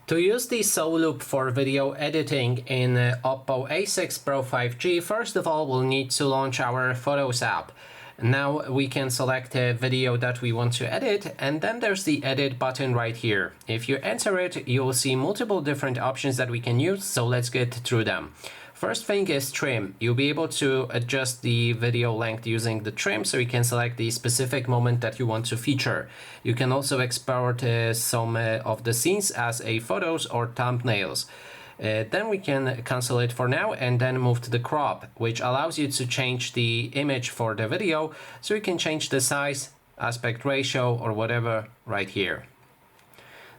To use the Soloop for video editing in Oppo A6 Pro 5G, first of all, we'll need to launch our Photos app. Now we can select a video that we want to edit, and then there's the edit button right here. If you enter it, you will see multiple different options that we can use, so let's get through them. First thing is trim. You'll be able to adjust the video length using the trim, so you can select the specific moment that you want to feature. You can also export some of the scenes as a photos or thumbnails. Then we can cancel it for now and then move to the crop, which allows you to change the image for the video, so you can change the size, aspect ratio or whatever right here.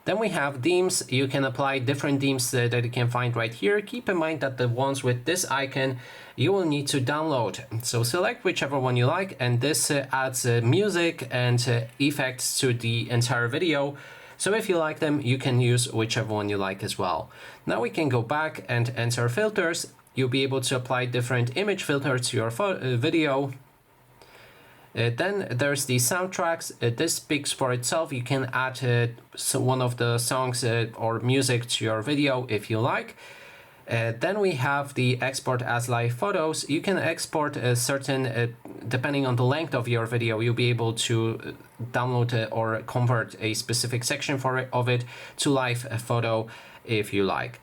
Then we have themes. You can apply different themes that you can find right here. Keep in mind that the ones with this icon you will need to download. So select whichever one you like, and this adds music and effects to the entire video. So if you like them, you can use whichever one you like as well. Now we can go back and enter filters. You'll be able to apply different image filters to your video. Then there's the soundtracks. This speaks for itself. You can add one of the songs or music to your video if you like. Then we have the export as live photos. You can export a certain, depending on the length of your video, you'll be able to download or convert a specific section of it to live photo if you like.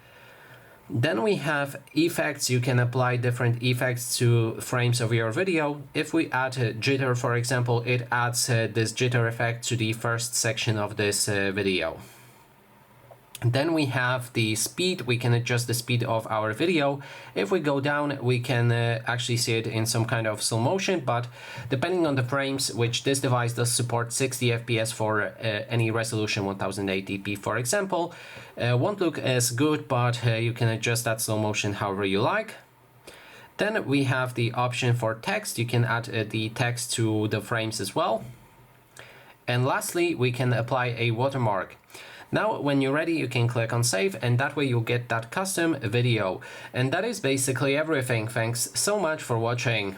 Then we have effects. You can apply different effects to frames of your video. If we add jitter, for example, it adds this jitter effect to the first section of this video. Then we have the speed. We can adjust the speed of our video. If we go down, we can actually see it in some kind of slow motion, but depending on the frames, which this device does support 60 FPS for any resolution 1080p, for example, won't look as good, but you can adjust that slow motion however you like. Then we have the option for text. You can add the text to the frames as well. And lastly, we can apply a watermark. Now, when you're ready, you can click on save, and that way you'll get that custom video. And that is basically everything. Thanks so much for watching.